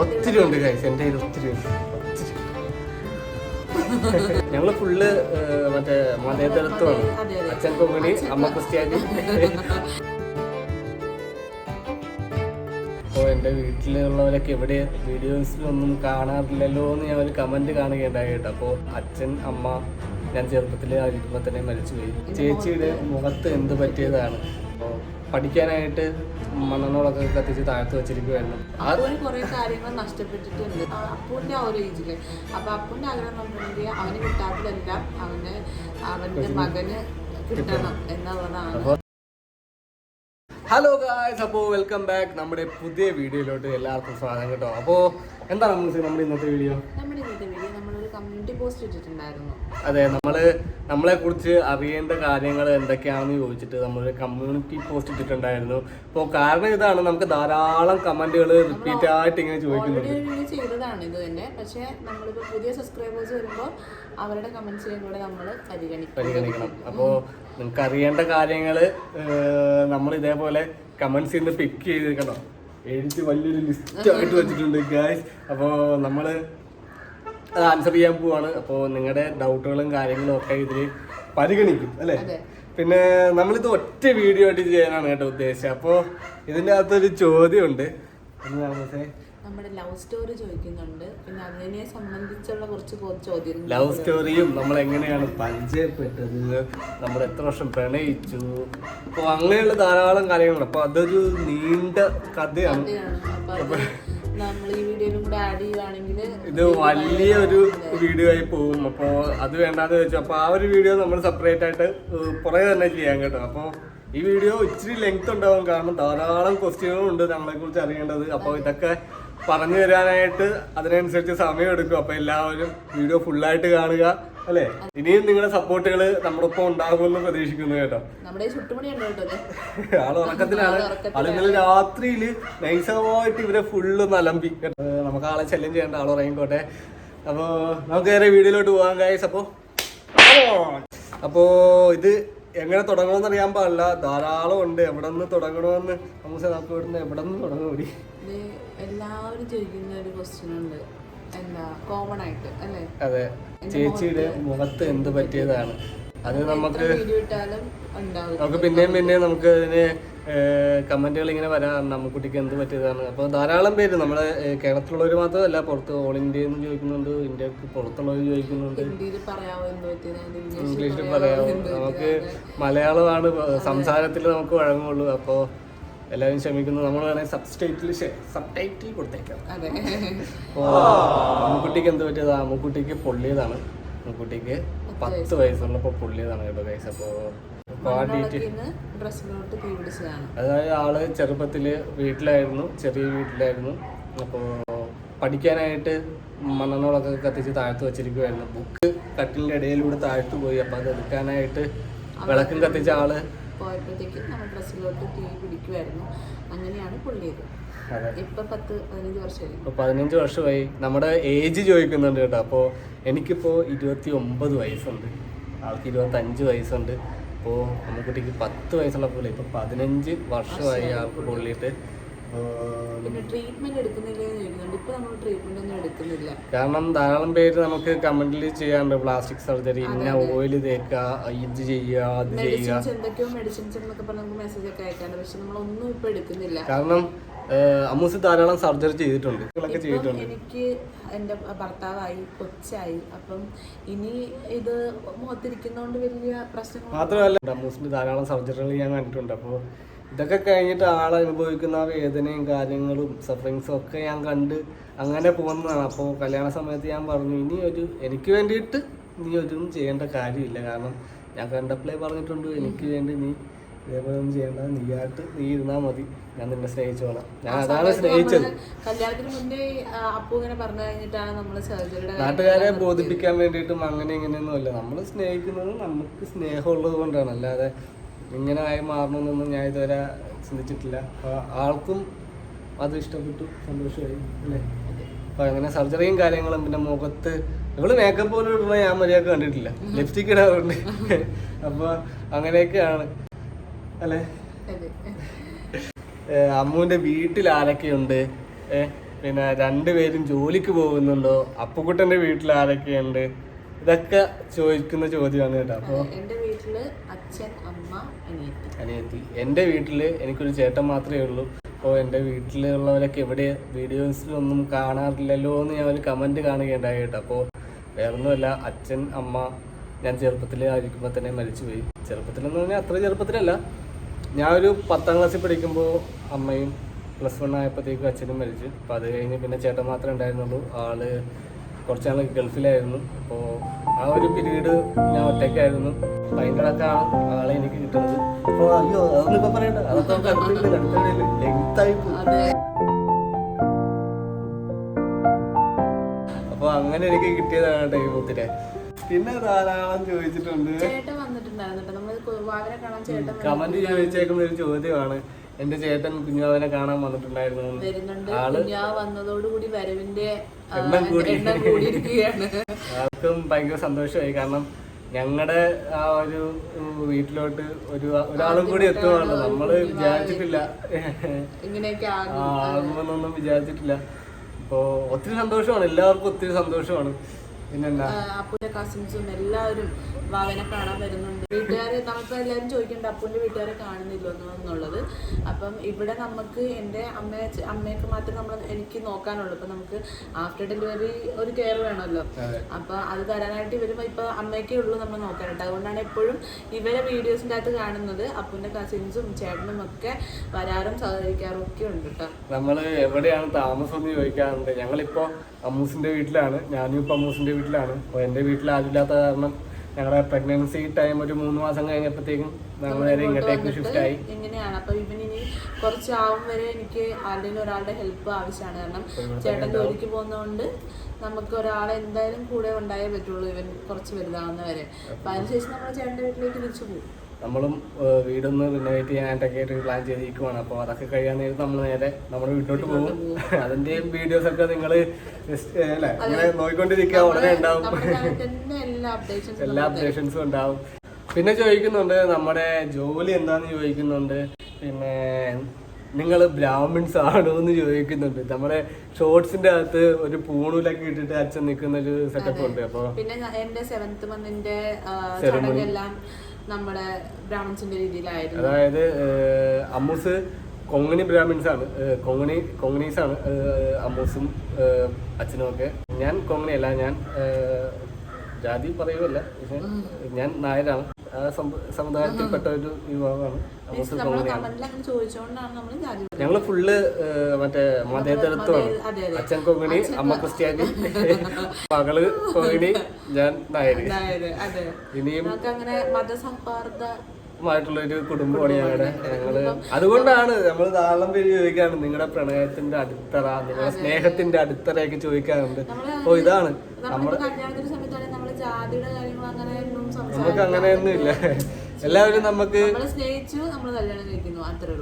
ഒത്തിരി ഉണ്ട് കഴിച്ച്, എൻ്റെ കയ്യിൽ ഒത്തിരി ഉണ്ട്. ഞങ്ങള് ഫുള്ള് മറ്റേ മതേതരത്വമാണ്. അച്ഛൻ കൊങ്ങിണി, അമ്മ ക്രിസ്ത്യാനി. അപ്പോൾ എൻ്റെ വീട്ടിലുള്ളവരൊക്കെ എവിടെ വീഡിയോസിലൊന്നും കാണാറില്ലല്ലോ എന്ന് ഞാൻ ഒരു കമൻറ്റ് കാണുകയുണ്ടായി കേട്ടോ. അപ്പോൾ അച്ഛൻ, അമ്മ ഞാൻ ചെറുപ്പത്തിൽ ഇരിക്കുമ്പോൾ തന്നെ മരിച്ചുപോയി. ചേച്ചിയുടെ മുഖത്ത് എന്ത് പറ്റിയതാണ്. അപ്പോൾ പഠിക്കാനായിട്ട് മണ്ണെണ്ണോളൊക്കെ കത്തിച്ച് താഴ്ത്ത് വെച്ചിരിക്കുമായിരുന്നു. കുറെ കാര്യങ്ങൾ നഷ്ടപ്പെട്ടിട്ടുണ്ട് അപ്പൂന്റെ ആ ഒരു ഏജില്. അപ്പൊ അപ്പൂന്റെ ആഗ്രഹം പറഞ്ഞിട്ടുണ്ടെങ്കിൽ അവന് കിട്ടാത്തതെല്ലാം അവന്റെ മകന് കിട്ടണം എന്നുള്ളതാണ്. ഹലോ ഗായ്സ്, അപ്പോൾ വെൽക്കം ബാക്ക്. നമ്മുടെ പുതിയ വീഡിയോയിലോട്ട് എല്ലാവർക്കും സ്വാഗതം കേട്ടോ. അപ്പോൾ എന്താണ് നമ്മുടെ ഇന്നത്തെ വീഡിയോ? നമ്മളൊരു കമ്മ്യൂണിറ്റി പോസ്റ്റ് ഇട്ടിട്ടുണ്ടായിരുന്നു. അതെ, നമ്മളെ കുറിച്ച് അറിയേണ്ട കാര്യങ്ങൾ എന്തൊക്കെയാണെന്ന് ചോദിച്ചിട്ട് നമ്മളൊരു കമ്മ്യൂണിറ്റി പോസ്റ്റ് ഇട്ടിട്ടുണ്ടായിരുന്നു. അപ്പോൾ കാരണം ഇതാണ്, നമുക്ക് ധാരാളം കമന്റുകൾ റിപ്പീറ്റ് ആയിട്ട് ഇങ്ങനെ ചോദിക്കുന്നുണ്ട്. ചെയ്തതാണ് ഇത് തന്നെ. പക്ഷെ നമ്മളിപ്പോൾ പുതിയ സബ്സ്ക്രൈബേഴ്സ് വരുമ്പോൾ അവരുടെ കമന്റ്സിലും കൂടെ നമ്മൾ പരിഗണിക്കണം. അപ്പോൾ നിങ്ങൾക്ക് അറിയേണ്ട കാര്യങ്ങൾ നമ്മൾ ഇതേപോലെ കമന്റ്സിൽ നിന്ന് പിക്ക് ചെയ്തിരിക്കണം. എഴുതി വലിയൊരു ലിസ്റ്റ് ആയിട്ട് വെച്ചിട്ടുണ്ട് ഗായ്സ്. അപ്പോൾ നമ്മൾ അത് ആൻസർ ചെയ്യാൻ പോവാണ്. അപ്പോൾ നിങ്ങളുടെ ഡൗട്ടുകളും കാര്യങ്ങളും ഒക്കെ ഇതിൽ പരിഗണിക്കും അല്ലേ. പിന്നെ നമ്മളിത് ഒറ്റ വീഡിയോ ആയിട്ട് ചെയ്യാനാണ് കേട്ടോ ഉദ്ദേശിച്ചത്. അപ്പോൾ ഇതിൻ്റെ അകത്തൊരു ചോദ്യമുണ്ട്. നമ്മുടെ ലവ് സ്റ്റോറി ചോദിക്കുന്നുണ്ട്. പിന്നെ അതിനെ സംബന്ധിച്ചുള്ള കുറച്ച് ചോദ്യം. ലവ് സ്റ്റോറിയും നമ്മൾ എങ്ങനെയാണ് പരിചയപ്പെട്ടത്, നമ്മൾ എത്ര വർഷം പ്രണയിച്ചു, അപ്പോൾ അങ്ങനെയുള്ള ധാരാളം കാര്യങ്ങളുണ്ട്. അപ്പോൾ അതൊരു നീണ്ട കഥയാണ്. നമ്മൾ ഈ വീഡിയോയിലും കൂടെ ആഡ് ചെയ്യുകയാണെങ്കിൽ ഇത് വലിയൊരു വീഡിയോ ആയി പോകും. അപ്പോൾ അത് വേണ്ടാന്ന് വെച്ചു. അപ്പോൾ ആ ഒരു വീഡിയോ നമ്മൾ സെപ്പറേറ്റ് ആയിട്ട് പുറകെ തന്നെ ചെയ്യാം കേട്ടോ. അപ്പോൾ ഈ വീഡിയോ ഇച്ചിരി ലെങ്ത് ഉണ്ടാവും, കാരണം ധാരാളം ക്വസ്റ്റ്യനുകളുണ്ട് ഞങ്ങളെ കുറിച്ച് അറിയേണ്ടത്. അപ്പോൾ ഇതൊക്കെ പറഞ്ഞു തരാനായിട്ട് അതിനനുസരിച്ച് സമയം എടുക്കും. അപ്പോൾ എല്ലാവരും വീഡിയോ ഫുള്ളായിട്ട് കാണുക അല്ലേ. ഇനിയും നിങ്ങളുടെ സപ്പോർട്ടുകൾ നമ്മുടെ ഒപ്പം ഉണ്ടാകുമെന്ന് പ്രതീക്ഷിക്കുന്നു കേട്ടോ. ആള് ഉറക്കത്തിലാണ്. ആളിന്നലെ രാത്രിയില് നൈസമായിട്ട് ഇവരെ ഫുള്ള് നലമ്പി. നമുക്ക് ആളെ ശല്യം ചെയ്യേണ്ട, ആൾ ഉറങ്ങിക്കോട്ടെ. അപ്പോൾ നമുക്ക് നേരെ വീഡിയോയിലോട്ട് പോകാം ഗൈസ്. അപ്പോൾ ഇത് എങ്ങനെ തുടങ്ങണമെന്ന് അറിയാൻ പാടില്ല, ധാരാളം ഉണ്ട്. എവിടെ നിന്ന് തുടങ്ങണമെന്ന് നമുക്ക് ഇവിടുന്ന് എവിടെ നിന്ന് തുടങ്ങും. കൂടി എല്ലാവരും ചോദിക്കുന്ന ഒരു ക്വസ്റ്റ്യൻ ഉണ്ട്, എന്താ കോമൺ ആയിട്ട് അല്ലേ. അതെ, ചേച്ചിയുടെ മുഖത്ത് എന്ത് പറ്റിയതാണ്. അത് നമുക്ക് ഉണ്ടാവും. പിന്നെയും നമുക്ക് അതിന് കമന്റുകൾ ഇങ്ങനെ വരാറുണ്ട്, അമ്മക്കുട്ടിക്ക് എന്ത് പറ്റിയതാണ്. അപ്പോൾ ധാരാളം പേര് നമ്മുടെ കേരളത്തിലുള്ളവർ മാത്രമല്ല, പുറത്ത് ഓൾ ഇന്ത്യയിൽ നിന്ന് ചോദിക്കുന്നുണ്ട്, ഇന്ത്യക്ക് പുറത്തുള്ളവർ ചോദിക്കുന്നുണ്ട്, ഇംഗ്ലീഷിൽ പറയാമോ. നമുക്ക് മലയാളമാണ് സംസാരത്തിൽ നമുക്ക് വഴങ്ങുള്ളൂ. അപ്പോൾ എല്ലാവരും ക്ഷമിക്കുന്നു. നമ്മൾ വേണമെങ്കിൽ സബ്ടൈറ്റിൽ കൊടുത്തേക്കാം. അപ്പോൾ അമ്മക്കുട്ടിക്ക് എന്ത് പറ്റിയത്? അമ്മക്കുട്ടിക്ക് പൊള്ളിയതാണ്. അമ്മക്കുട്ടിക്ക് 10 വയസ്സുള്ളപ്പോൾ പൊള്ളിയതാണ് കേട്ടോ ഗൈസ്. അപ്പോൾ അതായത് ആള് ചെറുപ്പത്തിൽ വീട്ടിലായിരുന്നു, ചെറിയ വീട്ടിലായിരുന്നു. അപ്പോൾ പഠിക്കാനായിട്ട് മണ്ണെണ്ണോളൊക്കെ കത്തിച്ച് താഴ്ത്ത് വെച്ചിരിക്കുമായിരുന്നു. ബുക്ക് കട്ടിലിൻ്റെ ഇടയിലൂടെ താഴ്ത്തു പോയി. അപ്പോൾ അത് എടുക്കാനായിട്ട് വിളക്കും കത്തിച്ച ആള് പോയപ്പോഴത്തേക്കും നമ്മൾ ഡ്രസ്സിലോട്ട് തീ പിടിക്കുമായിരുന്നു. അങ്ങനെയാണ് പൊള്ളിയത്. ഇപ്പൊ 10-15 വർഷമായി. ഇപ്പോൾ 15 വർഷമായി. നമ്മുടെ ഏജ് ചോദിക്കുന്നുണ്ട് കേട്ടോ. അപ്പോൾ എനിക്കിപ്പോൾ 29 വയസ്സുണ്ട്, ആൾക്ക് 25 വയസ്സുണ്ട്. അപ്പോൾ അമ്മക്കുട്ടിക്ക് 10 വയസ്സുള്ളപ്പോൾ ഇപ്പോൾ 15 വർഷമായി ആൾക്ക് പൊള്ളിയിട്ട്. കാരണം ധാരാളം പേര് നമുക്ക് കമന്റിൽ ചെയ്യാറുണ്ട്, പ്ലാസ്റ്റിക് സർജറി, ഇന്ന ഓയിൽ തേക്കുക, ഇത് ചെയ്യുക, അത് ചെയ്യുക. കാരണം അമ്മൂസ് ധാരാളം സർജറി ചെയ്തിട്ടുണ്ട്. എനിക്ക് എൻ്റെ ഭർത്താവായി, കൊച്ചായി. അപ്പം ഇനി ഇത് മുഖത്തിരിക്കുന്നതുകൊണ്ട് വലിയ പ്രശ്നം മാത്രമല്ല, അമ്മൂസിന് ധാരാളം സർജറികൾ ഞാൻ കണ്ടിട്ടുണ്ട്. അപ്പോൾ ഇതൊക്കെ കഴിഞ്ഞിട്ട് ആൾ അനുഭവിക്കുന്ന വേദനയും കാര്യങ്ങളും സഫറിങ്സും ഒക്കെ ഞാൻ കണ്ട് അങ്ങനെ പോകുന്നതാണ്. അപ്പോൾ കല്യാണ സമയത്ത് ഞാൻ പറഞ്ഞു, എനിക്ക് വേണ്ടിയിട്ട് നീ ഒന്നും ചെയ്യേണ്ട കാര്യമില്ല. കാരണം ഞാൻ കണ്ടപ്പോഴേ പറഞ്ഞിട്ടുണ്ട്, എനിക്ക് വേണ്ടി നീ ഇതേപോലെ ഒന്നും ചെയ്യേണ്ട, നീ ഇരുന്നാൽ മതി, ഞാൻ നിന്നെ സ്നേഹിച്ചോളാം. ഞാൻ അതാണ് സ്നേഹിച്ചത്. നാട്ടുകാരെ ബോധിപ്പിക്കാൻ വേണ്ടിയിട്ടും അങ്ങനെ ഇങ്ങനെയൊന്നും അല്ല. നമ്മൾ സ്നേഹിക്കുന്നത് നമുക്ക് സ്നേഹമുള്ളത് കൊണ്ടാണ്, അല്ലാതെ ഇങ്ങനെ ആയി മാറണമെന്നൊന്നും ഞാൻ ഇതുവരെ ചിന്തിച്ചിട്ടില്ല. അപ്പോൾ ആൾക്കും അത് ഇഷ്ടപ്പെട്ടു, സന്തോഷമായി അല്ലേ. അപ്പോൾ അങ്ങനെ സർജറിയും കാര്യങ്ങളും. പിന്നെ മുഖത്ത് ഇവള് മേക്കപ്പ് പോലും ഇടുന്ന ഞാൻ മര്യാദക്ക് കണ്ടിട്ടില്ല, ലിപ്സ്റ്റിക് ഇടാറുണ്ട്. അപ്പോൾ അങ്ങനെയൊക്കെയാണ് അല്ലേ. അമ്മുവിൻ്റെ വീട്ടിൽ ആരൊക്കെയുണ്ട്, പിന്നെ രണ്ടുപേരും ജോലിക്ക് പോകുന്നുണ്ടോ, അപ്പുക്കുട്ടൻ്റെ വീട്ടിൽ ആരൊക്കെയുണ്ട്, ഇതൊക്കെ ചോദിക്കുന്ന ചോദ്യമാണ് കേട്ടോ. അപ്പോൾ എൻ്റെ വീട്ടില് അച്ഛൻ, അമ്മ, അനിയത്തി. എൻ്റെ വീട്ടിൽ എനിക്കൊരു ചേട്ടൻ മാത്രമേ ഉള്ളൂ. അപ്പോൾ എൻ്റെ വീട്ടിലുള്ളവരൊക്കെ എവിടെ വീഡിയോസിലൊന്നും കാണാറില്ലല്ലോ എന്ന് ഞാൻ ഒരു കമൻറ്റ് കാണുകയുണ്ടായി കേട്ടോ. അപ്പോൾ വേറൊന്നുമല്ല, അച്ഛൻ അമ്മ ഞാൻ ചെറുപ്പത്തിലായിരിക്കുമ്പോൾ തന്നെ മരിച്ചുപോയി. ചെറുപ്പത്തിലെന്ന് പറഞ്ഞാൽ അത്ര ചെറുപ്പത്തിലല്ല, ഞാൻ ഒരു 10ാം ക്ലാസ്സിൽ പഠിക്കുമ്പോൾ അമ്മയും +1 ആയപ്പോഴത്തേക്കും അച്ഛനും മരിച്ചു. അപ്പോൾ അത് കഴിഞ്ഞ് പിന്നെ ചേട്ടൻ മാത്രമേ ഉണ്ടായിരുന്നുള്ളൂ. ആള് കുറച്ച് നാൾ ഗൾഫിലായിരുന്നു. അപ്പോൾ ആ ഒരു പീരീഡ് ഞാൻ ഒറ്റയ്ക്കായിരുന്നു. ഭയങ്കരമൊക്കെയാണ് ആളെ എനിക്ക് കിട്ടുന്നത്. അപ്പോൾ അയ്യോ അതൊന്നും ഇപ്പം പറയണ്ട, അതൊക്കെ നമുക്ക് അടുത്തിടയിൽ ലെങ്തായി പോകും. അപ്പോൾ അങ്ങനെ എനിക്ക് കിട്ടിയതാണ് കേട്ടോ ഈ മുത്തിനെ. പിന്നെ ധാരാളം ചോദിച്ചിട്ടുണ്ട്, കമന്റ് ചോദിച്ചേക്കുന്ന ഒരു ചോദ്യമാണ്. എന്റെ ചേട്ടൻ കുഞ്ഞാവനെ കാണാൻ വന്നിട്ടുണ്ടായിരുന്നു. ആർക്കും ഭയങ്കര സന്തോഷമായി. കാരണം ഞങ്ങളുടെ ആ ഒരു വീട്ടിലോട്ട് ഒരാളും കൂടി എത്തുവാണ്. നമ്മള് വിചാരിച്ചിട്ടില്ല, ആകുമെന്നൊന്നും വിചാരിച്ചിട്ടില്ല. അപ്പോ ഒത്തിരി സന്തോഷമാണ്, എല്ലാവർക്കും ഒത്തിരി സന്തോഷമാണ്. പിന്നെന്താ, അപ്പുന്റെ കസിൻസും എല്ലാവരും വാവനെ കാണാൻ വരുന്നുണ്ട്. വീട്ടുകാര് നമുക്ക് എല്ലാവരും ചോദിക്കുന്നുണ്ട് അപ്പുന്റെ വീട്ടുകാരെ കാണുന്നില്ലോ എന്നുള്ളത്. അപ്പം ഇവിടെ നമുക്ക് എൻ്റെ അമ്മയൊക്കെ മാത്രമേ എനിക്ക് നോക്കാനുള്ളൂ. ഇപ്പൊ നമുക്ക് ആഫ്റ്റർ ഡെലിവറി ഒരു കെയർ വേണമല്ലോ. അപ്പൊ അത് തരാനായിട്ട് ഇവരും ഇപ്പൊ അമ്മയ്ക്കേ ഉള്ളൂ നമ്മൾ നോക്കാനായിട്ട്. അതുകൊണ്ടാണ് എപ്പോഴും ഇവരെ വീഡിയോസിൻ്റെ അകത്ത് കാണുന്നത്. അപ്പുന്റെ കസിൻസും ചേട്ടനും ഒക്കെ വരാറും സഹകരിക്കാറും ഒക്കെ ഉണ്ട് കേട്ടോ. നമ്മള് എവിടെയാണ് താമസം എന്ന് ചോദിക്കാറുണ്ട്. ഞങ്ങളിപ്പോ അമ്മൂസിന്റെ വീട്ടിലാണ്, ഞാനും ഇപ്പൊ അമ്മൂസിന്റെ വീട്ടിലാണ്. അപ്പോൾ എൻ്റെ വീട്ടിൽ ആരുമില്ലാത്ത കാരണം ഞങ്ങളുടെ പ്രഗ്നൻസി ടൈം ഒരു 3 മാസം കഴിഞ്ഞപ്പോഴത്തേക്കും ഞങ്ങൾ നേരെ ഇങ്ങോട്ടേക്ക് ഷിഫ്റ്റ് ആയി. എങ്ങനെയാണ് അപ്പൊ ഇനി കുറച്ചാവും വരെ എനിക്ക് ആരുടെയും ഒരാളുടെ ഹെൽപ്പ് ആവശ്യമാണ്. കാരണം ചേട്ടൻ ജോലിക്ക് പോകുന്നതുകൊണ്ട് നമുക്ക് ഒരാളെ എന്തായാലും കൂടെ ഉണ്ടായേ പറ്റുള്ളൂ ഇവൻ കുറച്ച് വലുതാവുന്നവരെ. അപ്പൊ അതിനുശേഷം നമ്മൾ ചേട്ടൻ്റെ വീട്ടിലേക്ക് തിരിച്ചു പോകും. നമ്മളും വീടൊന്ന് റിനോവേറ്റ് ചെയ്യാനായിട്ടൊക്കെ ആയിട്ട് പ്ലാൻ ചെയ്തിരിക്കുവാണ്. അപ്പോൾ അതൊക്കെ കഴിയാൻ നേരത്ത് നമ്മൾ നേരെ നമ്മുടെ വീട്ടിലോട്ട് പോകും. അതിന്റെ വീഡിയോസ് ഒക്കെ നിങ്ങൾ അല്ലേ അങ്ങനെ നോക്കിക്കൊണ്ടിരിക്കുക, ഉടനെ ഉണ്ടാവും, എല്ലാ അപ്ഡേഷൻസും ഉണ്ടാവും. പിന്നെ ചോദിക്കുന്നുണ്ട് നമ്മുടെ ജോലി എന്താന്ന് ചോദിക്കുന്നുണ്ട്. പിന്നെ നിങ്ങൾ ബ്രാഹ്മിൺസ് ആണോ എന്ന് ചോദിക്കുന്നുണ്ട്. നമ്മുടെ ഷോർട്സിന്റെ അകത്ത് ഒരു പൂണൂലൊക്കെ ഇട്ടിട്ട് അച്ഛൻ നിൽക്കുന്ന ഒരു സെറ്റപ്പ് ഉണ്ട്. അപ്പോൾ പിന്നെ എന്റെ 7th മന്തിന്റെ ചടങ്ങെല്ലാം നമ്മുടെ ബ്രാഹ്മിൺസിന്റെ രീതിയിലായിരുന്നു. അതായത് അമ്മൂസ് കൊങ്ങിണി ബ്രാഹ്മിൺസ് ആണ്, കൊങ്ങിണീസ് ആണ് അമ്മൂസും അച്ഛനും ഒക്കെ. ഞാൻ കൊങ്ങിണിയല്ല, ഞാൻ ജാതി പറയുമല്ല, പക്ഷെ ഞാൻ നായരാണ്. ആ സമുദായത്തിൽപ്പെട്ട ഒരു വിഭാഗമാണ്. ഞങ്ങള് ഫുള്ള് മറ്റേ മതേതരത്വമാണ്. അച്ഛൻ കൊങ്ങിണി, അമ്മ ക്രിസ്ത്യാനി, മകള് കൊങ്ങിണി, ഞാൻ നായര്. ഇനിയും മായിട്ടുള്ളൊരു കുടുംബമാണ് ഞങ്ങള്. അതുകൊണ്ടാണ് നമ്മൾ ധാരാളം പേര് ചോദിക്കാറുണ്ട് നിങ്ങളുടെ പ്രണയത്തിന്റെ അടിത്തറ, നിങ്ങളുടെ സ്നേഹത്തിന്റെ അടിത്തറയൊക്കെ ചോദിക്കാറുണ്ട്. അപ്പൊ ഇതാണ് നമ്മള്, നമുക്ക് അങ്ങനെയൊന്നും ഇല്ല. എല്ലാവരും നമുക്ക്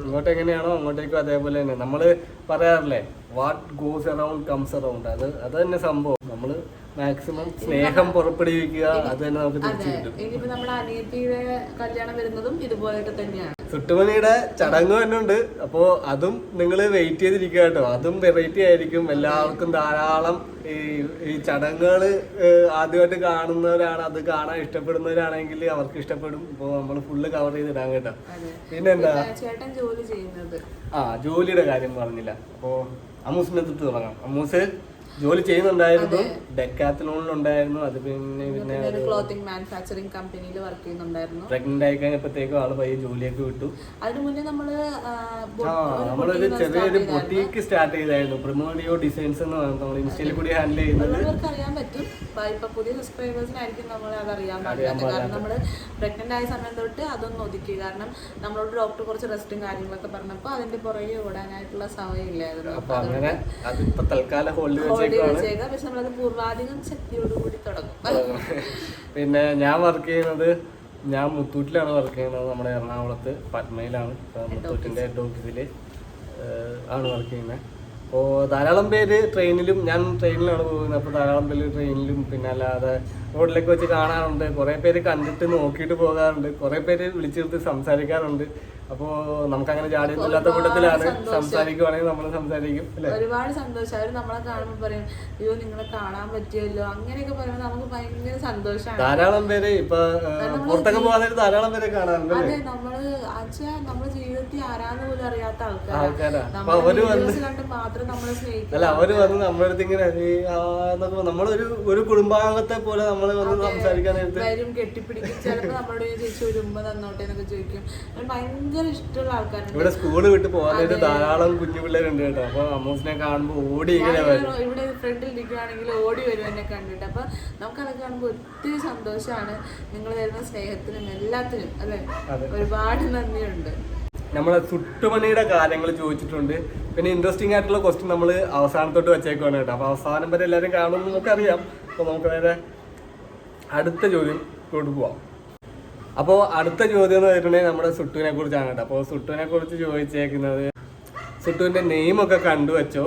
ഇങ്ങോട്ട് എങ്ങനെയാണോ അങ്ങോട്ടേക്കും അതേപോലെ തന്നെ. നമ്മള് പറയാറില്ലേ, what goes around comes around. അത് തന്നെ സംഭവം. നമ്മള് മാക്സിമം സ്നേഹം പുറപ്പെടുവിക്കുക, അത് തന്നെ നമുക്ക് തിരിച്ചു കിട്ടും. ഇനിയിപ്പോ നമ്മുടെ അനിയത്തിയുടെ കല്യാണം വരുന്നതും ഇതുപോലെയൊക്കെ തന്നെയാണ്. സുട്ടുമണിയുടെ ചടങ്ങ് തന്നെ ഉണ്ട്. അപ്പോ അതും നിങ്ങൾ വെയിറ്റ് ചെയ്തിരിക്കുക കേട്ടോ. അതും വെറൈറ്റി ആയിരിക്കും. എല്ലാവർക്കും ധാരാളം ഈ ചടങ്ങുകൾ ആദ്യമായിട്ട് കാണുന്നവരാണ്, അത് കാണാൻ ഇഷ്ടപ്പെടുന്നവരാണെങ്കിൽ അവർക്ക് ഇഷ്ടപ്പെടും. ഇപ്പോൾ നമ്മൾ ഫുള്ള് കവർ ചെയ്തിടാൻ കേട്ടോ. പിന്നെന്താ, ചേട്ടൻ ജോലി ചെയ്യുന്നത്, ജോലിയുടെ കാര്യം പറഞ്ഞില്ല. അപ്പോൾ അമ്മൂസിനെ തൊട്ട് തുടങ്ങാം. അമ്മൂസ് ജോലി ചെയ്യുന്നുണ്ടായിരുന്നു, ഡെക്കാത്തലോണിലുണ്ടായിരുന്നു. അത് പിന്നെ ക്ലോത്തിങ് മാനുഫാക്ചറിംഗ് കമ്പനിയിൽ വർക്ക് ചെയ്യുന്നുണ്ടായിരുന്നു. പ്രഗ്നന്റ് ആയി കഴിഞ്ഞപ്പോഴത്തേക്കും ആള് പയ്യെ ജോലിയൊക്കെ വിട്ടു. അതിനു മുന്നേ നമ്മളൊരു ചെറിയൊരു ബൊട്ടീക്ക് സ്റ്റാർട്ട് ചെയ്തായിരുന്നു. പ്രിമോഡിയോ ഡിസൈൻസ് എന്ന് പറഞ്ഞാൽ നമ്മൾ ഇൻസ്റ്റയിൽ കൂടി ഹാൻഡിൽ ചെയ്യുന്നത്. അറിയാൻ പറ്റും, ഇപ്പൊ പുതിയ സബ്സ്ക്രൈബേഴ്സിനായിരിക്കും നമ്മളെ അതറിയാൻ പറ്റില്ല. കാരണം നമ്മള് പ്രഗ്നന്റ് ആയ സമയം തൊട്ട് അതൊന്നും ഒതുക്കി. കാരണം നമ്മളോട് ഡോക്ടർ കുറച്ച് റെസ്റ്റും കാര്യങ്ങളൊക്കെ പറഞ്ഞപ്പോ അതിന്റെ പുറകെ ഓടാനായിട്ടുള്ള സമയമില്ലായിരുന്നു. അപ്പൊ അങ്ങനെ അതിപ്പോ തൽക്കാലം ഹോൾഡ് പക്ഷെ നമ്മളത് പൂർവാധികം ശക്തിയോടുകൂടി തുടങ്ങും. പിന്നെ ഞാൻ വർക്ക് ചെയ്യുന്നത്, ഞാൻ മുത്തൂറ്റിലാണ് വർക്ക് ചെയ്യുന്നത്. നമ്മുടെ എറണാകുളത്ത് പത്മയിലാണ്, മുത്തൂറ്റിന്റെ ഹെഡ് ഓഫീസില് ആണ് വർക്ക് ചെയ്യുന്നത്. അപ്പോൾ ധാരാളം പേര് ട്രെയിനിലും, ഞാൻ ട്രെയിനിലാണ് പോകുന്നത്. അപ്പോൾ ധാരാളം പേര് ട്രെയിനിലും പിന്നെ അല്ലാതെ റോഡിലേക്ക് വെച്ച് കാണാറുണ്ട്. കുറേ പേര് കണ്ടിട്ട് നോക്കിയിട്ട് പോകാറുണ്ട്. കുറേ പേര് വിളിച്ചിരുത്തി സംസാരിക്കാറുണ്ട്. അപ്പോ നമുക്ക് അങ്ങനെ ജാടിയൊന്നും ഇല്ലാത്ത കൂട്ടത്തിലാണ്. സംസാരിക്കുവാണെങ്കിൽ നമ്മൾ സംസാരിക്കും അല്ലെ. ഒരുപാട് സന്തോഷം. അവര് നമ്മളെ കാണുമ്പോൾ പറയും അയ്യോ നിങ്ങളെ കാണാൻ പറ്റിയല്ലോ അങ്ങനെയൊക്കെ പറയുമ്പോൾ നമുക്ക് ഭയങ്കര സന്തോഷമാണ്. ധാരാളം പേര് ഇപ്പൊ പുറത്തൊക്കെ പോകാൻ ധാരാളം പേരെ കാണാറുണ്ട്. അതെ, നമ്മുടെ ജീവിതത്തിൽ ആരാന്ന് പോലും അറിയാത്ത ആൾക്കാരാ. കണ്ട് മാത്രം നമ്മളെ സ്നേഹിക്കും. അല്ല, അവര് വന്ന് നമ്മുടെ അടുത്ത് ഇങ്ങനെ നമ്മളൊരു ഒരു കുടുംബാംഗത്തെ പോലെ നമ്മള് വന്ന് സംസാരിക്കാൻ വരും, കെട്ടിപ്പിടിക്കും. ചിലപ്പോ നമ്മളോട് ചേച്ചി ഒരു ഉമ്മ തന്നോട്ടെ എന്നൊക്കെ ചോദിക്കും. ഭയങ്കര ഇഷ്ടമുള്ള ആൾക്കാരുണ്ട്. ഇവിടെ സ്കൂള് വിട്ട് പോകാനായിട്ട് ധാരാളം കുഞ്ഞു പിള്ളേരുണ്ട് കേട്ടോ. അപ്പൊ അമ്മൂസിനെ കാണുമ്പോ ഓടി ഇങ്ങനെ വരും. ഇവിടെ ഫ്രണ്ടിൽ ഇരിക്കുകയാണെങ്കിൽ ഓടി വരും എന്നെ കണ്ടിട്ട്. അപ്പൊ നമുക്കതൊക്കെ കാണുമ്പോൾ ഒത്തിരി സന്തോഷമാണ്. നിങ്ങൾ തരുന്ന സ്നേഹത്തിനും എല്ലാത്തിനും അല്ലെ, ഒരുപാട് നന്ദിയുണ്ട്. നമ്മളെ സുട്ടുമണിയുടെ കാര്യങ്ങൾ ചോദിച്ചിട്ടുണ്ട്. പിന്നെ ഇൻട്രസ്റ്റിംഗ് ആയിട്ടുള്ള ക്വസ്റ്റ്യൻ നമ്മൾ അവസാനത്തോട്ട് വെച്ചേക്കുവാണ് കേട്ടോ. അപ്പൊ അവസാനം വരെ എല്ലാവരും കാണുമെന്ന് നമുക്കറിയാം. അപ്പൊ നമുക്ക് നേരെ അടുത്ത ചോദ്യം പോവാം. അപ്പോൾ അടുത്ത ചോദ്യം എന്ന് പറഞ്ഞിട്ടുണ്ടെങ്കിൽ നമ്മുടെ സുട്ടുവിനെ കുറിച്ചാണ് കേട്ടോ. അപ്പോൾ സുട്ടുവിനെ കുറിച്ച് ചോദിച്ചേക്കുന്നത്, സുട്ടുവിൻ്റെ നെയിമൊക്കെ കണ്ടുവച്ചോ,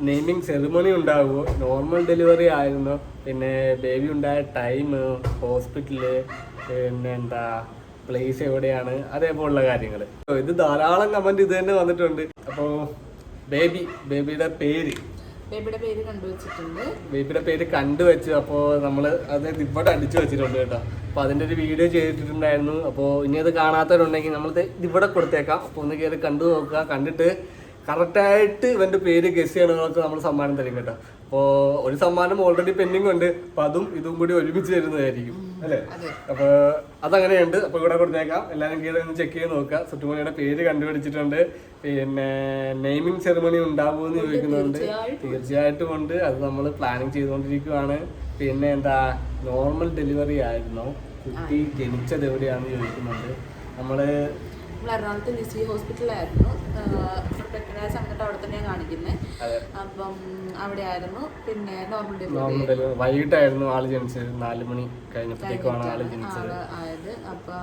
നെയിമിങ് സെറിമണി ഉണ്ടാകുമോ, നോർമൽ ഡെലിവറി ആയിരുന്നോ, പിന്നെ ബേബി ഉണ്ടായ ടൈം, ഹോസ്പിറ്റല്, പിന്നെ എന്താ പ്ലേസ് എവിടെയാണ്, അതേപോലുള്ള കാര്യങ്ങൾ. ഇത് ധാരാളം കമൻറ്റ് ഇത് തന്നെ വന്നിട്ടുണ്ട്. അപ്പോൾ ബേബിയുടെ പേര് കണ്ടുവച്ചിട്ടുണ്ട്. ബേബിയുടെ പേര് കണ്ടുവച്ചു. അപ്പോൾ നമ്മൾ അത് ഇവിടെ അടിച്ചു വെച്ചിട്ടുണ്ട് കേട്ടോ. അപ്പോൾ അതിൻ്റെ ഒരു വീഡിയോ ചെയ്തിട്ടുണ്ടായിരുന്നു. അപ്പോൾ ഇനി അത് കാണാത്തവരുണ്ടെങ്കിൽ നമ്മളിത് ഇവിടെ കൊടുത്തേക്കാം. അപ്പോൾ ഒന്ന് കയറി കണ്ടു നോക്കുക. കണ്ടിട്ട് കറക്റ്റായിട്ട് ഇവൻ്റെ പേര് ഗസ് ചെയ്യണവർക്ക് നമ്മൾ സമ്മാനം തരും കേട്ടോ. അപ്പോൾ ഒരു സമ്മാനം ഓൾറെഡി പെൻഡിങ് ഉണ്ട്. അപ്പോൾ അതും ഇതും കൂടി ഒരുമിച്ച് തരുന്നതായിരിക്കും അല്ലേ. അപ്പോൾ അതങ്ങനെയുണ്ട്. അപ്പോൾ ഇവിടെ കൊടുത്തേക്കാം. എല്ലാവരും കയറി ഒന്ന് ചെക്ക് ചെയ്ത് നോക്കുക. സുട്ടുമണിയുടെ പേര് കണ്ടുപിടിച്ചിട്ടുണ്ട്. പിന്നെ നെയിമിങ് സെറിമണി ഉണ്ടാകുമെന്ന് ചോദിക്കുന്നുണ്ട്. തീർച്ചയായിട്ടും ഉണ്ട്. അത് നമ്മൾ പ്ലാനിങ് ചെയ്തുകൊണ്ടിരിക്കുകയാണ്. പിന്നെ എന്താ നോർമൽ ഡെലിവറി ആയിരുന്നോ, കുട്ടി ജനിച്ചത് എവിടെയാണെന്ന് ചോദിക്കുന്നുണ്ട്. നമ്മൾ എറണാകുളത്ത് ലിസി ഹോസ്പിറ്റലായിരുന്നു. പ്രഗ്നൻസി സമയത്ത് അവിടെ തന്നെയാണ് കാണിക്കുന്നത്. അപ്പം അവിടെ ആയിരുന്നു. പിന്നെ നോർമൽ ഡെലിവറി വൈകിട്ടായിരുന്നു ആള് ജനിച്ചത്. 4 മണി കഴിഞ്ഞപ്പോഴേക്കാണ് ആള് ജനിച്ചത് ആയത്. അപ്പൊ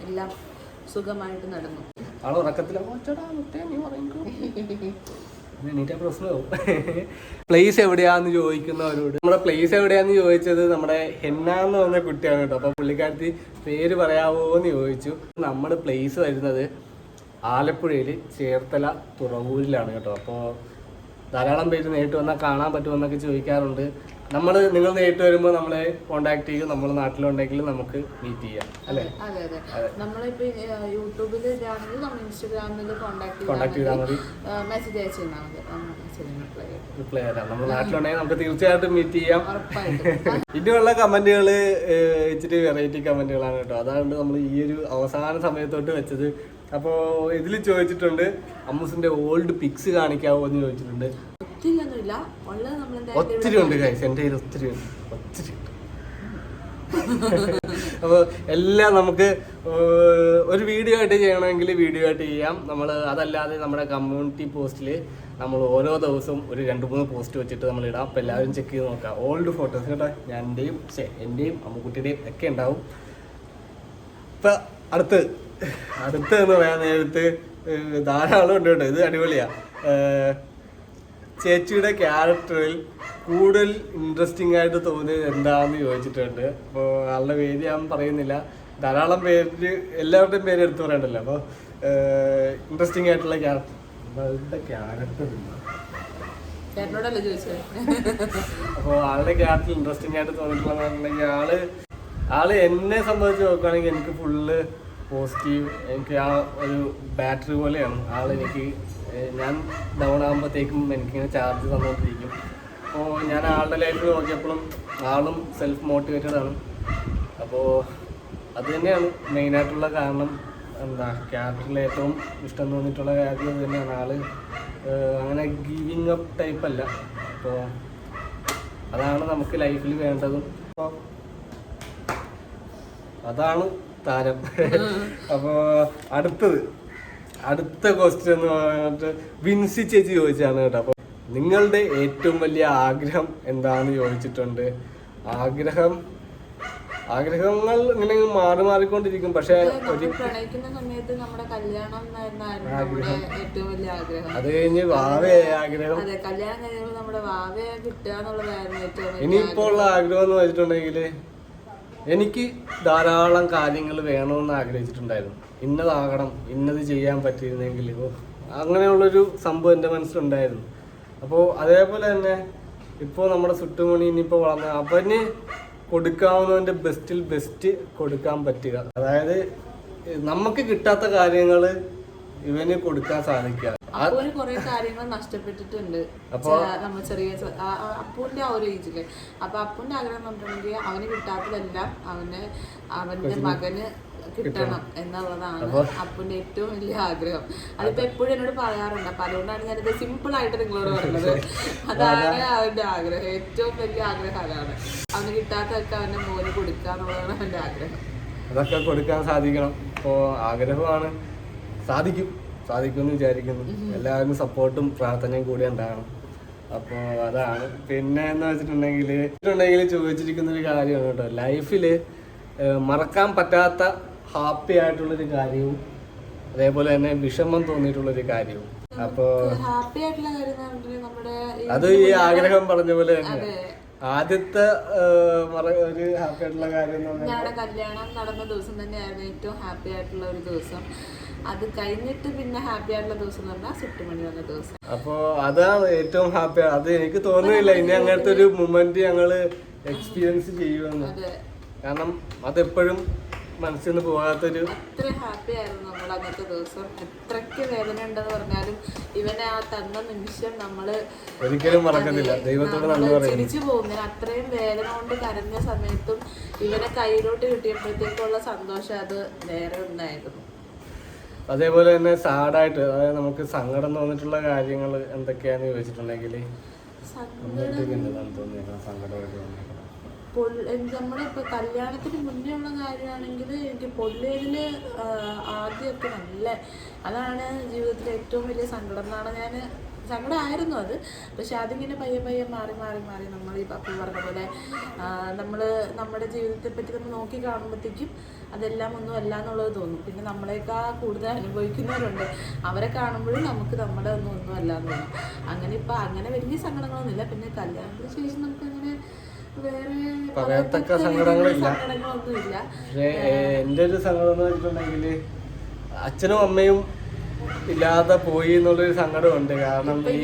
എല്ലാം സുഖമായിട്ട് നടന്നു. ആള് ഉറക്കത്തില പ്രശ്നമാവും. പ്ലേസ് എവിടെയാന്ന് ചോദിക്കുന്നവരോട് നമ്മുടെ പ്ലേസ് എവിടെയാന്ന് ചോദിച്ചത് നമ്മുടെ ഹെന്ന എന്ന് പറഞ്ഞ കുട്ടിയാണ് കേട്ടോ. അപ്പൊ പുള്ളിക്കാരത്തി പേര് പറയാവോ എന്ന് ചോദിച്ചു. നമ്മുടെ പ്ലേസ് വരുന്നത് ആലപ്പുഴയിൽ ചേർത്തല തുറവൂരിലാണ് കേട്ടോ. അപ്പോൾ ധാരാളം പേര് നേരിട്ട് വന്നാൽ കാണാൻ പറ്റുമെന്നൊക്കെ ചോദിക്കാറുണ്ട്. നിങ്ങൾ നേരിട്ട് വരുമ്പോൾ നമ്മളെ കോണ്ടാക്ട് ചെയ്യും. നമ്മൾ നാട്ടിലുണ്ടെങ്കിൽ നമുക്ക് മീറ്റ് ചെയ്യാം അല്ലേ. അതെ അതെ, നമ്മളിപ്പോ യൂട്യൂബിൽ ഇതാണെങ്കിൽ നമ്മൾ ഇൻസ്റ്റാഗ്രാമിൽ കോണ്ടാക്ട് ചെയ്താൽ മതി. മെസ്സേജ് അയച്ചാൽ റിപ്ലൈ തരാം. നമ്മൾ നാട്ടിലുണ്ടെങ്കിൽ നമുക്ക് തീർച്ചയായിട്ടും മീറ്റ് ചെയ്യാം. ഇനിയുള്ള കമന്റുകൾ ഇച്ചിരി വെറൈറ്റി കമന്റുകളാണ് കേട്ടോ. അതാണ് നമ്മൾ ഈ ഒരു അവസാന സമയത്തോട്ട് വെച്ചത്. അപ്പോൾ ഇതിൽ ചോദിച്ചിട്ടുണ്ട് അമ്മൂസിന്റെ ഓൾഡ് പിക്സ് കാണിക്കാവോ എന്ന് ചോദിച്ചിട്ടുണ്ട്. ഒത്തിരി ഉണ്ട് ഗൈസ്, എൻ്റെ കയ്യിൽ ഒത്തിരി ഉണ്ട്. അപ്പോൾ എല്ലാം നമുക്ക് ഒരു വീഡിയോ ആയിട്ട് ചെയ്യണമെങ്കിൽ വീഡിയോ ആയിട്ട് ചെയ്യാം. നമ്മൾ അതല്ലാതെ നമ്മുടെ കമ്മ്യൂണിറ്റി പോസ്റ്റിൽ നമ്മൾ ഓരോ ദിവസവും ഒരു 2-3 പോസ്റ്റ് വെച്ചിട്ട് നമ്മൾ ഇടാം. അപ്പോൾ എല്ലാവരും ചെക്ക് ചെയ്ത് നോക്കാം. ഓൾഡ് ഫോട്ടോസ് കേട്ടോ. എൻ്റെയും അമ്മുക്കുട്ടിയുടെയും ഒക്കെ ഉണ്ടാവും. ഇപ്പം അടുത്തെന്ന് പറയാൻ നേരത്ത് ധാരാളം ഉണ്ട് കേട്ടോ. ഇത് അടിപൊളിയാണ്. ചേച്ചിയുടെ ക്യാരക്ടറിൽ കൂടുതൽ ഇൻട്രസ്റ്റിംഗ് ആയിട്ട് തോന്നിയത് എന്താണെന്ന് ചോദിച്ചിട്ടുണ്ട്. അപ്പോൾ ആളുടെ പേര് ഞാൻ പറയുന്നില്ല. ധാരാളം പേര്, എല്ലാവരുടെയും പേര് എടുത്തു പറയണ്ടല്ലോ. അപ്പോൾ ഇൻട്രസ്റ്റിംഗ് ആയിട്ടുള്ള ക്യാരക്ടർ അപ്പോൾ ആളുടെ ക്യാരക്ടർ ഇൻട്രസ്റ്റിംഗ് ആയിട്ട് തോന്നിയിട്ടുള്ളതെന്നുണ്ടെങ്കിൽ ആള് എന്നെ സംബന്ധിച്ച് നോക്കുകയാണെങ്കിൽ എനിക്ക് ഫുള്ള് പോസിറ്റീവ്. എനിക്ക് ആ ഒരു ബാറ്ററി പോലെയാണ് ആളെനിക്ക്. ഞാൻ ഡൗൺ ആകുമ്പോഴത്തേക്കും എനിക്കിങ്ങനെ ചാർജ് തന്നുകൊണ്ടിരിക്കും. അപ്പോൾ ഞാൻ ആളുടെ ലൈഫിൽ നോക്കിയപ്പോഴും ആളും സെൽഫ് മോട്ടിവേറ്റഡ് ആണ്. അപ്പോൾ അത് തന്നെയാണ് മെയിനായിട്ടുള്ള കാരണം. എന്താ ക്യാരക്ടറിൽ ഏറ്റവും ഇഷ്ടം തോന്നിയിട്ടുള്ള കാര്യം അത് തന്നെയാണ്. ആള് അങ്ങനെ ഗീവിങ് അപ്പ് ടൈപ്പ് അല്ല. അപ്പോൾ അതാണ് നമുക്ക് ലൈഫിൽ വേണ്ടതും. അപ്പോൾ അതാണ് താരം. അപ്പോൾ അടുത്ത ക്വസ്റ്റ്യൻ എന്ന് പറഞ്ഞിട്ട് വിൻസി ചേച്ചി ചോദിച്ചാണ് കേട്ടോ. അപ്പോൾ നിങ്ങളുടെ ഏറ്റവും വലിയ ആഗ്രഹം എന്താണെന്ന് ചോദിച്ചിട്ടുണ്ട്. ആഗ്രഹങ്ങൾ ഇങ്ങനെ മാറിക്കൊണ്ടിരിക്കും. പക്ഷെ പ്രണയിക്കുന്ന സമയത്ത് നമ്മുടെ കല്യാണം ഏറ്റവും വലിയ ആഗ്രഹം. അത് കഴിഞ്ഞ് വാവയെ ആഗ്രഹം. അതെ, കല്യാണം കഴിയുമ്പോൾ നമ്മുടെ വാവയെ കിട്ടുക എന്നുള്ളതായിരുന്നു ഏറ്റവും. ഇനിയിപ്പോൾ ഉള്ള ആഗ്രഹം എന്ന് വെച്ചിട്ടുണ്ടെങ്കിൽ എനിക്ക് ധാരാളം കാര്യങ്ങൾ വേണമെന്ന് ആഗ്രഹിച്ചിട്ടുണ്ടായിരുന്നു. ഇന്നതാകണം, ഇന്നത് ചെയ്യാൻ പറ്റിയിരുന്നെങ്കിൽ, അങ്ങനെയുള്ളൊരു സംഭവം എൻ്റെ മനസ്സിലുണ്ടായിരുന്നു. അപ്പോൾ അതേപോലെ തന്നെ ഇപ്പോൾ നമ്മുടെ സുട്ടുമണി ഇനിയിപ്പോൾ വളർന്ന അവന് കൊടുക്കാവുന്നതിൻ്റെ ബെസ്റ്റിൽ ബെസ്റ്റ് കൊടുക്കാൻ പറ്റുക. അതായത് നമുക്ക് കിട്ടാത്ത കാര്യങ്ങൾ ഇവന് കൊടുക്കാൻ സാധിക്കുക. അപ്പൂന് കുറെ കാര്യങ്ങൾ നഷ്ടപ്പെട്ടിട്ടുണ്ട് നമ്മൾ ചെറിയ അപ്പൂന്റെ ആ ഒരു ഏജില്. അപ്പൊ അപ്പൂന്റെ ആഗ്രഹം എന്ന് പറഞ്ഞിട്ടുണ്ടെങ്കിൽ അവന് കിട്ടാത്തതെല്ലാം അവന്റെ മകന് കിട്ടണം എന്നുള്ളതാണ് അപ്പൂന്റെ ഏറ്റവും വലിയ ആഗ്രഹം. അതിപ്പോ എപ്പോഴും എന്നോട് പറയാറുണ്ട്. അപ്പൊ അതുകൊണ്ടാണ് ഞാനിത് സിമ്പിൾ ആയിട്ട് നിങ്ങളോട് പറഞ്ഞത്. അതാണ് അവന്റെ ആഗ്രഹം, ഏറ്റവും വലിയ ആഗ്രഹം അതാണ്. അവന് കിട്ടാത്തതൊക്കെ അവന്റെ മോന് കൊടുക്കുക എന്നുള്ളതാണ് അവന്റെ ആഗ്രഹം. അതൊക്കെ കൊടുക്കാൻ സാധിക്കണം. ഇപ്പോൾ ആഗ്രഹമാണ്, സാധിക്കുമെന്ന് വിചാരിക്കുന്നു. എല്ലാവരും സപ്പോർട്ടും പ്രാർത്ഥനയും കൂടി ഉണ്ടാകണം. അപ്പോൾ അതാണ്. പിന്നെ എന്ന് വെച്ചിട്ടുണ്ടെങ്കിൽ ചോദിച്ചിരിക്കുന്ന ഒരു കാര്യമാണ് കേട്ടോ, ലൈഫിൽ മറക്കാൻ പറ്റാത്ത ഹാപ്പി ആയിട്ടുള്ളൊരു കാര്യവും അതേപോലെ തന്നെ വിഷമം തോന്നിയിട്ടുള്ളൊരു കാര്യവും. അപ്പോൾ ഹാപ്പി ആയിട്ടുള്ള കാര്യം അത് ഈ ആഗ്രഹം പറഞ്ഞ പോലെ തന്നെ ആദ്യത്തെ ഒരു ഹാപ്പി ആയിട്ടുള്ള കാര്യം ഞങ്ങളുടെ കല്യാണം നടന്ന ദിവസം തന്നെയായിരുന്നു ഏറ്റവും ഹാപ്പി ആയിട്ടുള്ള ഒരു ദിവസം. അത് കഴിഞ്ഞിട്ട് പിന്നെ ഹാപ്പി ആയിട്ടുള്ള ദിവസം എന്ന് പറഞ്ഞാൽ സുട്ടുമണി വന്ന ദിവസം. അപ്പൊ അതാണ് ഏറ്റവും ഹാപ്പി. അത് എനിക്ക് തോന്നുന്നില്ല ഇനി അങ്ങനത്തെ ഒരു മൊമെന്റ് ഞങ്ങള് എക്സ്പീരിയൻസ് ചെയ്യുമെന്ന്. കാരണം അതെപ്പോഴും മനസ്സിൽ നിന്ന് പോകാത്തൊരു അത്ര ഹാപ്പി ആയിരുന്നു നമ്മൾ അന്നത്തെ ദിവസം. എത്രയ്ക്ക് വേദന ഉണ്ടെന്ന് പറഞ്ഞാലും ഇവനെ ആ തന്ന നിമിഷം നമ്മള് ഒരിക്കലും മറക്കത്തില്ല. ദൈവത്തോട് നന്ദി പറയുന്നു. ചിരിച്ചു പോകും. അത്രയും വേദന കൊണ്ട് കരഞ്ഞ സമയത്തും ഇവനെ കയ്യിലോട്ട് കിട്ടിയപ്പോഴത്തേക്കുള്ള സന്തോഷം അത് വേറെ ഒന്നായിരുന്നു. അതേപോലെ തന്നെ സാഡായിട്ട്, അതായത് നമുക്ക് സങ്കടം തോന്നിട്ടുള്ള കാര്യങ്ങൾ എന്തൊക്കെയാന്ന് ചോദിച്ചിട്ടുണ്ടെങ്കിൽ നമ്മളിപ്പോൾ കല്യാണത്തിന് മുന്നേ ഉള്ള കാര്യമാണെങ്കിൽ എനിക്ക് പൊള്ളേരില് ആദ്യമൊക്കെ അതാണ് ജീവിതത്തിലെ ഏറ്റവും വലിയ സങ്കടം എന്നാണ് സങ്കടമായിരുന്നു അത്. പക്ഷെ അതിങ്ങനെ പയ്യെ പയ്യെ മാറി നമ്മൾ ഈ പപ്പി പറഞ്ഞ പോലെ നമ്മുടെ ജീവിതത്തെ പറ്റി നമ്മൾ നോക്കി കാണുമ്പോഴത്തേക്കും അതെല്ലാം ഒന്നും അല്ല എന്നുള്ളത് തോന്നും. പിന്നെ നമ്മളെക്കാൾ കൂടുതൽ അനുഭവിക്കുന്നവരുണ്ട്, അവരെ കാണുമ്പോഴും നമുക്ക് നമ്മുടെ ഒന്നും അല്ല എന്ന് തോന്നും. അങ്ങനെ വലിയ സങ്കടങ്ങളൊന്നുമില്ല. പിന്നെ കല്യാണത്തിന് ശേഷം നമുക്കങ്ങനെ പറയത്തക്ക സങ്കടങ്ങളില്ല. എൻ്റെ ഒരു സങ്കടം എന്ന് വെച്ചിട്ടുണ്ടെങ്കിൽ അച്ഛനും അമ്മയും ഇല്ലാതെ പോയി എന്നുള്ളൊരു സങ്കടമുണ്ട്. കാരണം ഈ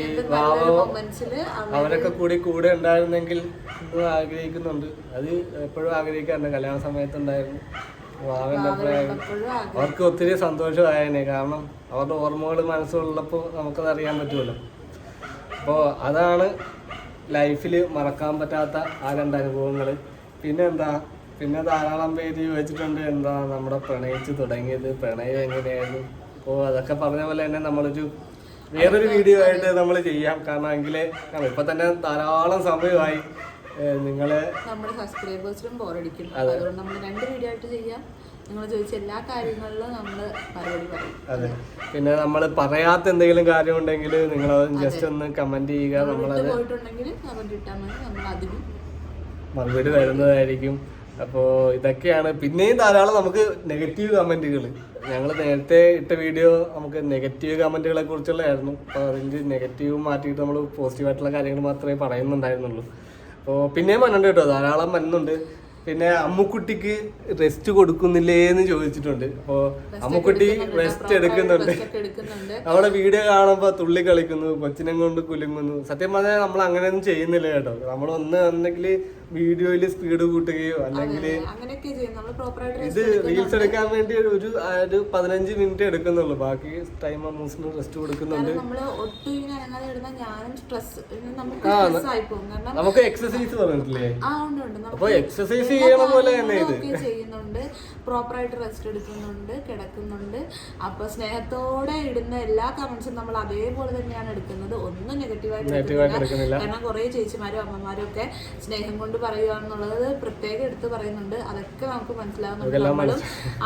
അവരൊക്കെ കൂടെ ഉണ്ടായിരുന്നെങ്കിൽ ഇന്നും ആഗ്രഹിക്കുന്നുണ്ട്. അത് എപ്പോഴും ആഗ്രഹിക്കാറുണ്ട്. കല്യാണ സമയത്തുണ്ടായിരുന്നു. വാവൻ്റെ അഭിപ്രായം അവർക്ക് ഒത്തിരി സന്തോഷമായേനെ. കാരണം അവരുടെ ഓർമ്മകൾ മനസ്സിലുള്ളപ്പോൾ നമുക്കത് അറിയാൻ പറ്റുമല്ലോ. അപ്പോൾ അതാണ് ലൈഫിൽ മറക്കാൻ പറ്റാത്ത ആ രണ്ടനുഭവങ്ങൾ. പിന്നെ ധാരാളം പേര് ചോദിച്ചിട്ടുണ്ട് നമ്മുടെ പ്രണയിച്ച് തുടങ്ങിയത്, പ്രണയം എങ്ങനെയായിരുന്നു. അപ്പോൾ അതൊക്കെ പറഞ്ഞ പോലെ തന്നെ നമ്മളൊരു വേറൊരു വീഡിയോ ആയിട്ട് നമ്മൾ ചെയ്യാം. കാരണം ഇപ്പം തന്നെ ധാരാളം സമയമായി. നമ്മുടെ സബ്സ്ക്രൈബേഴ്സിനും ബോറടിക്കും. അതുകൊണ്ട് നമ്മൾ 2 വീഡിയോ ആയിട്ട് ചെയ്യാം. നിങ്ങൾ ചോദിച്ച എല്ലാ കാര്യങ്ങളിലും നമ്മൾ മറുപടി പറയും. അതെ. പിന്നെ നമ്മൾ പറയാത്ത എന്തെങ്കിലും കാര്യം ഉണ്ടെങ്കിൽ നിങ്ങൾ ജസ്റ്റ് ഒന്ന് കമന്റ് ചെയ്യുക. നമ്മളത് പോയിട്ടുണ്ടെങ്കിൽ കമന്റ് ഇട്ടാൽ മതി, നമ്മൾ അതിനും മറുപടി വരുന്നതായിരിക്കും. അപ്പോൾ ഇതൊക്കെയാണ്. പിന്നെയും ധാരാളം നമുക്ക് നെഗറ്റീവ് കമന്റുകൾ. ഞങ്ങൾ നേരത്തെ ഇട്ട വീഡിയോ നമുക്ക് നെഗറ്റീവ് കമന്റുകളെ കുറിച്ചുള്ളതായിരുന്നു. അപ്പോൾ അതിൻ്റെ നെഗറ്റീവ് മാറ്റിയിട്ട് നമ്മൾ പോസിറ്റീവായിട്ടുള്ള കാര്യങ്ങൾ മാത്രമേ പറയുന്നുണ്ടായിരുന്നുള്ളൂ. അപ്പോൾ പിന്നെയും വന്നുണ്ട് കേട്ടോ, ധാരാളം വരുന്നുണ്ട്. പിന്നെ അമ്മുക്കുട്ടിക്ക് റെസ്റ്റ് കൊടുക്കുന്നില്ലേ എന്ന് ചോദിച്ചിട്ടുണ്ട്. അപ്പോൾ അമ്മുക്കുട്ടി റെസ്റ്റ് എടുക്കുന്നുണ്ട്. നമ്മുടെ വീഡിയോ കാണുമ്പോൾ തുള്ളി കളിക്കുന്നു, കൊച്ചിനെ കൊണ്ട് കുലുങ്ങുന്നു. സത്യം പറഞ്ഞാൽ നമ്മൾ അങ്ങനെയൊന്നും ചെയ്യുന്നില്ല കേട്ടോ. നമ്മൾ ഒന്നെങ്കിൽ വീഡിയോയിൽ സ്പീഡ് കൂട്ടുകയോ അല്ലെങ്കിൽ ഇത് റീൽസ് എടുക്കാൻ വേണ്ടി ഒരു 15 മിനിറ്റ് എടുക്കുന്നുള്ളൂ. ബാക്കി ടൈം അമ്മൂസിന് റെസ്റ്റ് കൊടുക്കുന്നുണ്ട്. നമുക്ക് എക്സസൈസ് പറഞ്ഞിട്ടില്ലേ? അപ്പൊ എക്സസൈസ് ചെയ്യണ പോലെ തന്നെ ഇത് ചെയ്യുന്നുണ്ട്. പ്രോപ്പറായിട്ട് റെസ്റ്റ് എടുക്കുന്നുണ്ട്, കിടക്കുന്നുണ്ട്. അപ്പൊ സ്നേഹത്തോടെ ഇടുന്ന എല്ലാ കമന്റ്സും നമ്മൾ അതേപോലെ തന്നെയാണ് എടുക്കുന്നത്. ഒന്നും നെഗറ്റീവായിട്ട് എടുക്കുന്നില്ല. കാരണം കുറെ ചേച്ചിമാരും അമ്മമാരും ഒക്കെ സ്നേഹം കൊണ്ട് പറയുകയാണെന്നുള്ളത് പ്രത്യേകം എടുത്ത് പറയുന്നുണ്ട്. അതൊക്കെ നമുക്ക് മനസ്സിലാവുന്നുണ്ട്. നമ്മളും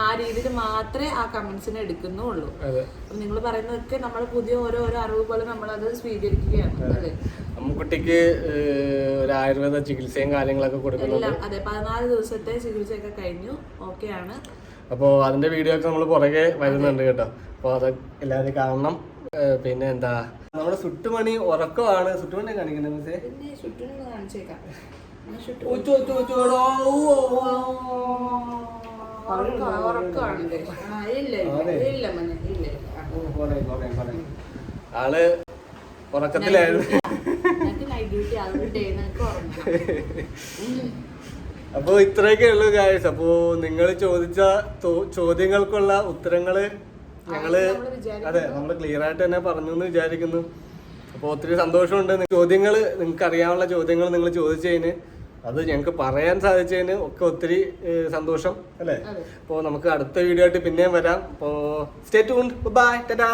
ആ രീതിയിൽ മാത്രമേ ആ കമന്റ്സിനെ എടുക്കുന്നുള്ളൂ. നിങ്ങൾ പറയുന്നതൊക്കെ നമ്മൾ പുതിയ ഓരോ അറിവ് പോലെ നമ്മളത് സ്വീകരിക്കുകയാണ്. അതെ, അമ്മുക്കുട്ടിക്ക് ഒരു ആയുർവേദ ചികിത്സയും കാര്യങ്ങളൊക്കെ കൊടുക്കുന്നുണ്ട്. അതെ, 14 ദിവസത്തെ ചികിത്സയൊക്കെ കഴിഞ്ഞു, ഓക്കെയാണ്. അപ്പോൾ അതിന്റെ വീഡിയോ ഒക്കെ നമ്മൾ പുറകെ വരുന്നുണ്ട് കേട്ടോ. അപ്പോൾ അത് എല്ലാവരും കാണണം. പിന്നെ നമ്മുടെ സുട്ടുമണി ഉറക്കമാണ്. സുട്ടുമണി കാണിക്കണ്ടേ മിസ്സേ? ഉറക്കമാണല്ലേ? ഇല്ല മനെ ഇല്ല. ആള് ഉറക്കത്തിലായിരുന്നു. നൈറ്റ് ഡ്യൂട്ടി ആകട്ടെ, എനിക്ക് ഉറങ്ങണം. അപ്പോൾ ഇത്രയൊക്കെ ഉള്ളൂ ഗായ്സ്. അപ്പോൾ നിങ്ങൾ ചോദിച്ച ചോദ്യങ്ങൾക്കുള്ള ഉത്തരങ്ങള് ഞങ്ങള് നമ്മൾ ക്ലിയർ ആയിട്ട് തന്നെ പറഞ്ഞു എന്ന് വിചാരിക്കുന്നു. അപ്പോൾ ഒത്തിരി സന്തോഷമുണ്ട്. ചോദ്യങ്ങൾ നിങ്ങൾക്ക് അറിയാനുള്ള ചോദ്യങ്ങൾ നിങ്ങൾ ചോദിച്ചതിന്, അത് ഞങ്ങൾക്ക് പറയാൻ സാധിച്ചതിന് ഒക്കെ ഒത്തിരി സന്തോഷം അല്ലേ. അപ്പോൾ നമുക്ക് അടുത്ത വീഡിയോ ആയിട്ട് പിന്നെയും വരാം. അപ്പോൾ സ്റ്റേ ട്യൂൺഡ്. ബൈ ടാറ്റാ.